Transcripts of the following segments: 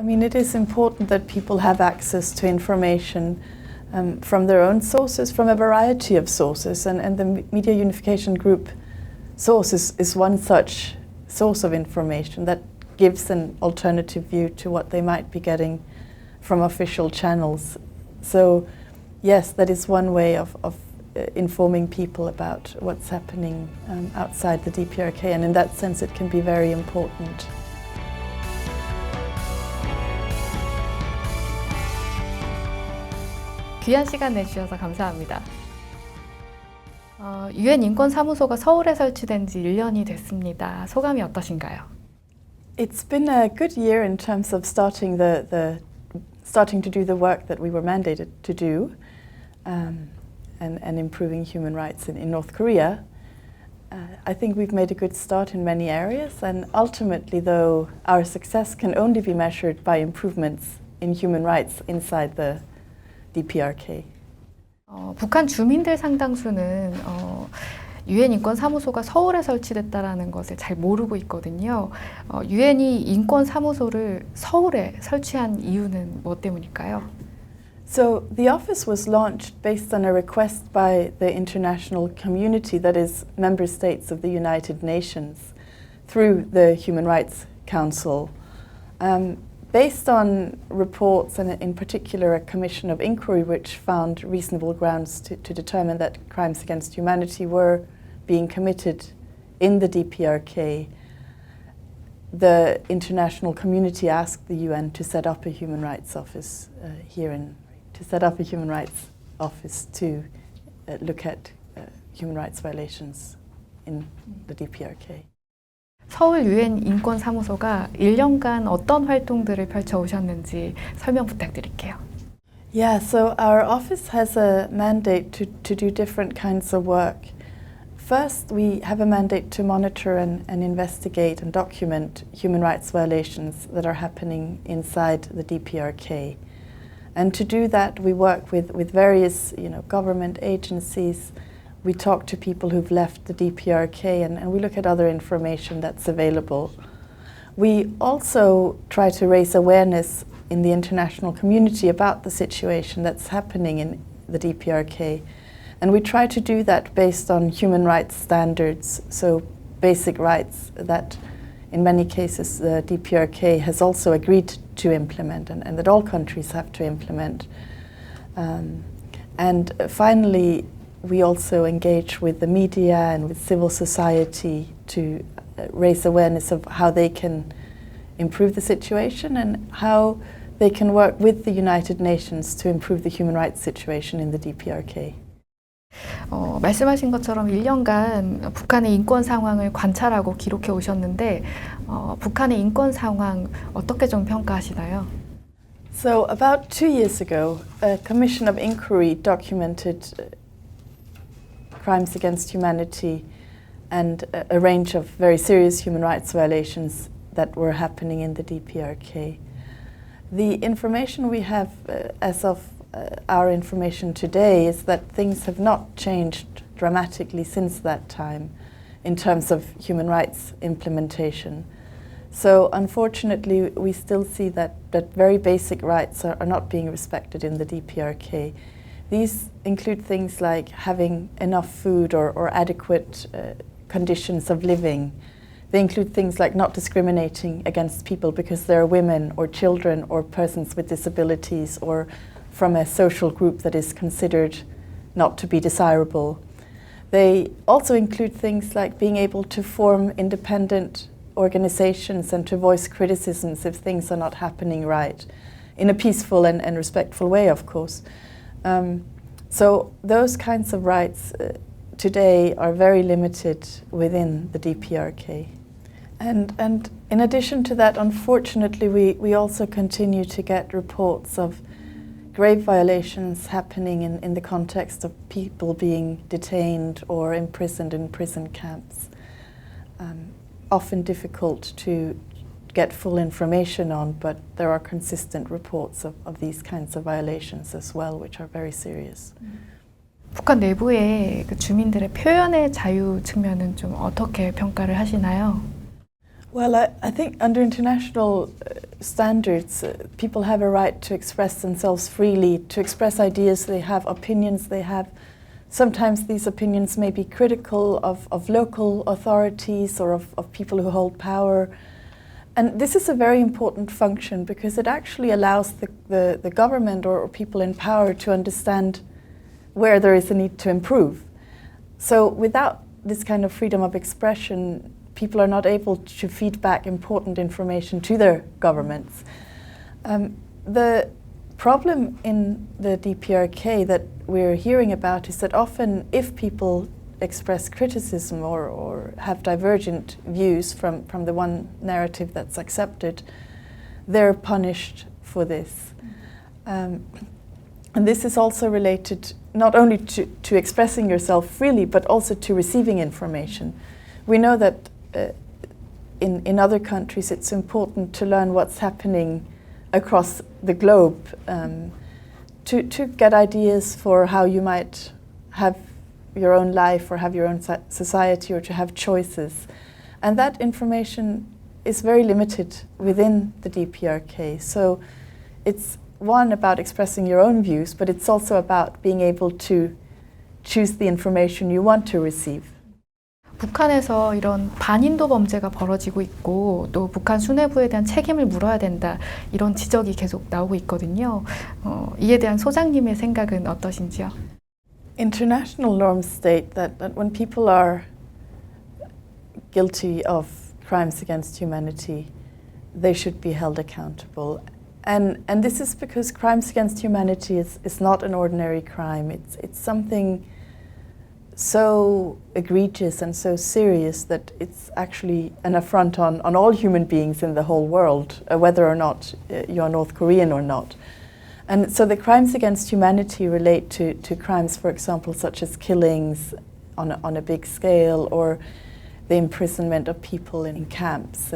I mean, it is important that people have access to information from their own sources, from a variety of sources, and the Media Unification Group source is one such source of information that gives an alternative view to what they might be getting from official channels. So, yes, that is one way of informing people about what's happening outside the DPRK, and in that sense it can be very important. 귀한 시간 내주셔서 감사합니다. 유엔인권사무소가 서울에 설치된 지 1년이 됐습니다. 소감이 어떠신가요? It's been a good year in terms of starting to do the work that we were mandated to do, and improving human rights in North Korea. I think we've made a good start in many areas, and ultimately, though, our success can only be measured by improvements in human rights inside the DPRK. 북한 주민들 상당수는 유엔인권사무소가 서울에 설치됐다라는 것을 잘 모르고 있거든요. 유엔이 인권사무소를 서울에 설치한 이유는 뭐 때문일까요? So the office was launched based on a request by the international community, that is, member states of the United Nations, through the Human Rights Council. Based on reports, and in particular a commission of inquiry which found reasonable grounds to determine that crimes against humanity were being committed in the DPRK, the international community asked the UN to set up a human rights office to look at human rights violations in the DPRK. 서울 유엔 인권사무소가 1년간 어떤 활동들을 펼쳐오셨는지 설명 부탁드릴게요. Yeah, so our office has a mandate to do different kinds of work. First, we have a mandate to monitor and investigate and document human rights violations that are happening inside the DPRK. And to do that, we work with various government agencies. We talk to people who've left the DPRK, and we look at other information that's available. We also try to raise awareness in the international community about the situation that's happening in the DPRK. And we try to do that based on human rights standards, so basic rights that in many cases the DPRK has also agreed to implement, and that all countries have to implement. And finally, we also engage with the media and with civil society to raise awareness of how they can improve the situation and how they can work with the United Nations to improve the human rights situation in the DPRK. 말씀하신 것처럼 1년간 북한의 인권 상황을 관찰하고 기록해 오셨는데 북한의 인권 상황 어떻게 좀 평가하시나요? So about 2 years ago, a commission of inquiry documented crimes against humanity and a range of very serious human rights violations that were happening in the DPRK. The information we have as of our information today is that things have not changed dramatically since that time in terms of human rights implementation. So unfortunately, we still see that very basic rights are not being respected in the DPRK. These include things like having enough food or adequate conditions of living. They include things like not discriminating against people because they're women or children or persons with disabilities or from a social group that is considered not to be desirable. They also include things like being able to form independent organizations and to voice criticisms if things are not happening right, in a peaceful and respectful way, of course. So those kinds of rights today are very limited within the DPRK. And in addition to that, unfortunately, we also continue to get reports of grave violations happening in the context of people being detained or imprisoned in prison camps. Often difficult to get full information on, but there are consistent reports of these kinds of violations as well, which are very serious. 북한 내부의 그 주민들의 표현의 자유 측면은 좀 어떻게 평가를 하시나요? Well, I think under international standards, people have a right to express themselves freely, to express ideas they have, opinions they have. Sometimes these opinions may be critical of local authorities or of people who hold power. And this is a very important function because it actually allows the government or people in power to understand where there is a need to improve. So without this kind of freedom of expression, people are not able to feed back important information to their governments. The problem in the DPRK that we're hearing about is that often if people express criticism or have divergent views from the one narrative that's accepted, they're punished for this. And this is also related not only to expressing yourself freely, but also to receiving information. We know that in other countries it's important to learn what's happening across the globe, to get ideas for how you might have your own life or have your own society or to have choices. And that information is very limited within the DPRK. So it's one about expressing your own views, but it's also about being able to choose the information you want to receive. 북한에서 이런 반인도 범죄가 벌어지고 있고 또 북한 수뇌부에 대한 책임을 물어야 된다 이런 지적이 계속 나오고 있거든요. 이에 대한 소장님의 생각은 어떠신지요? International norms state that when people are guilty of crimes against humanity, they should be held accountable. And this is because crimes against humanity is not an ordinary crime. It's something so egregious and so serious that it's actually an affront on all human beings in the whole world, whether or not you're North Korean or not. And so the crimes against humanity relate to crimes, for example, such as killings on a big scale, or the imprisonment of people in camps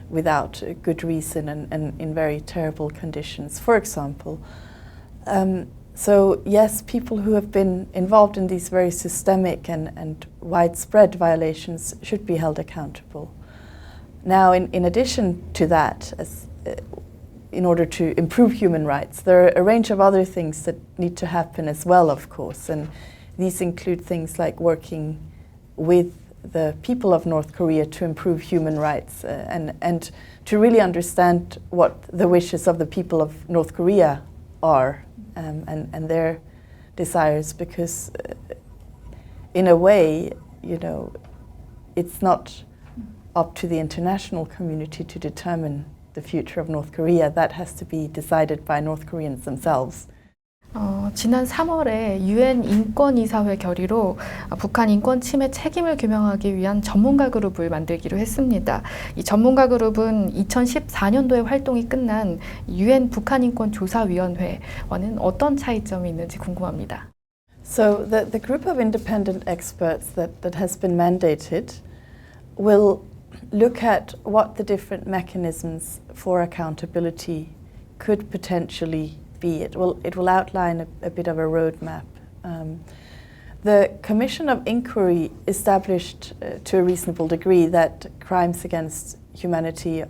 without good reason and in very terrible conditions, for example. So yes, people who have been involved in these very systemic and widespread violations should be held accountable. Now, in addition to that, in order to improve human rights, there are a range of other things that need to happen as well, of course, and these include things like working with the people of North Korea to improve human rights and to really understand what the wishes of the people of North Korea are. And their desires, because in a way, you know, it's not up to the international community to determine the future of North Korea. That has to be decided by North Koreans themselves. 지난 3월에 유엔 인권이사회 결의로 북한 인권 침해 책임을 규명하기 위한 전문가 그룹을 만들기로 했습니다. 이 전문가 그룹은 2014년도에 활동이 끝난 유엔 북한 인권 조사위원회와는 어떤 차이점이 있는지 궁금합니다. So the group of independent experts that has been mandated will look at what the different mechanisms for accountability could potentially be. It will outline a bit of a roadmap. The Commission of Inquiry established to a reasonable degree that crimes against humanity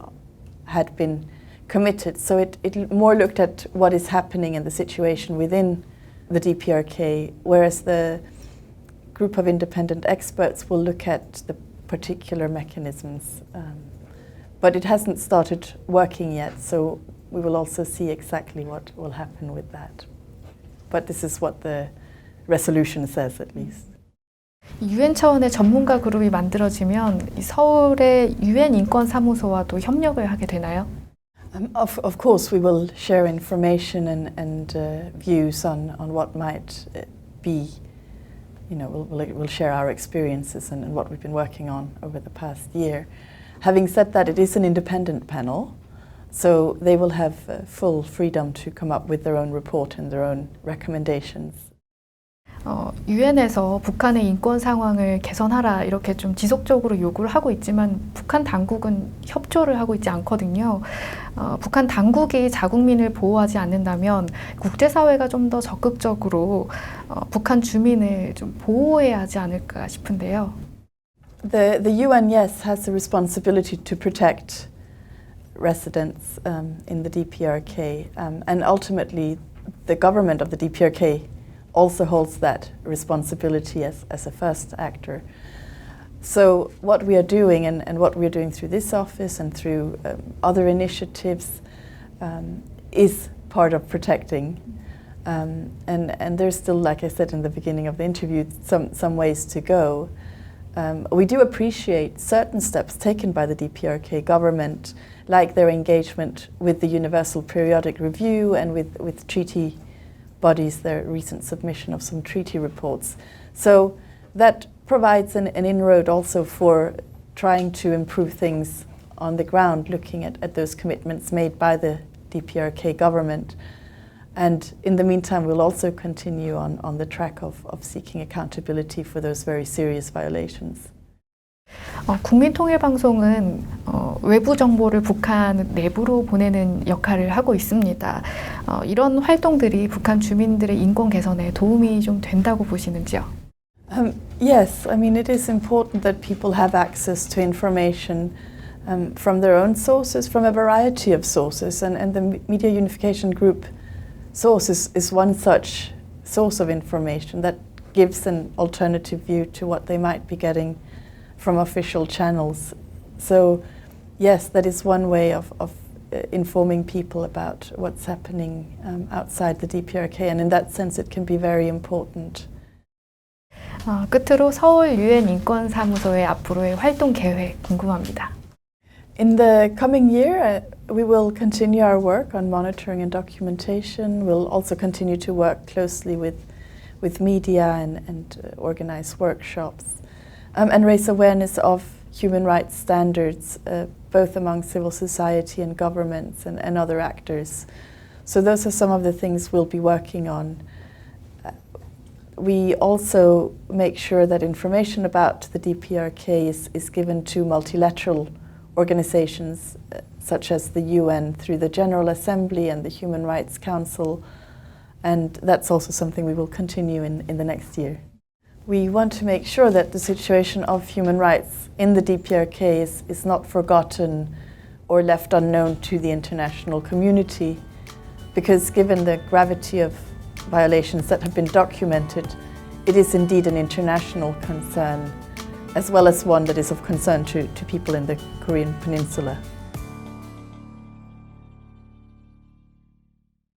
had been committed. So it more looked at what is happening in the situation within the DPRK, whereas the group of independent experts will look at the particular mechanisms. But it hasn't started working yet, so we will also see exactly what will happen with that. But this is what the resolution says, at least. 유엔 차원의 전문가 그룹이 만들어지면 서울의 유엔 인권사무소와도 협력을 하게 되나요? Of course, we will share information and views on what might be. You know, we'll share our experiences and what we've been working on over the past year. Having said that, it is an independent panel, so they will have full freedom to come up with their own report and their own recommendations. 유엔에서 북한의 인권 상황을 개선하라 이렇게 좀 지속적으로 요구를 하고 있지만 북한 당국은 협조를 하고 있지 않거든요. 북한 당국이 자국민을 보호하지 않는다면 국제사회가 좀 더 적극적으로 북한 주민을 좀 보호해야 하지 않을까 싶은데요. The UN, yes, has the responsibility to protect residents in the DPRK, and ultimately the government of the DPRK also holds that responsibility as a first actor. So what we are doing and what we are doing through this office and through other initiatives is part of protecting. And there's still, like I said in the beginning of the interview, some ways to go. We do appreciate certain steps taken by the DPRK government, like their engagement with the Universal Periodic Review and with treaty bodies, their recent submission of some treaty reports. So that provides an inroad also for trying to improve things on the ground, looking at those commitments made by the DPRK government. And in the meantime, we'll also continue on the track of seeking accountability for those very serious violations. 국민통일방송은 외부 정보를 북한 내부로 보내는 역할을 하고 있습니다. 이런 활동들이 북한 주민들의 인권 개선에 도움이 좀 된다고 보시는지요? Yes, I mean it is important that people have access to information from their own sources, from a variety of sources, and the Media Unification Group source is one such source of information that gives an alternative view to what they might be getting from official channels. So yes, that is one way of informing people about what's happening outside the DPRK, and in that sense it can be very important. 끝으로 서울 유엔인권사무소의 앞으로의 활동 계획 궁금합니다. In the coming year, we will continue our work on monitoring and documentation. We'll also continue to work closely with media and organize workshops and raise awareness of human rights standards, both among civil society and governments and other actors. So those are some of the things we'll be working on. We also make sure that information about the DPRK is given to multilateral organizations such as the UN through the General Assembly and the Human Rights Council, and that's also something we will continue in the next year. We want to make sure that the situation of human rights in the DPRK is not forgotten or left unknown to the international community, because given the gravity of violations that have been documented, it is indeed an international concern, as well as one that is of concern to people in the Korean Peninsula.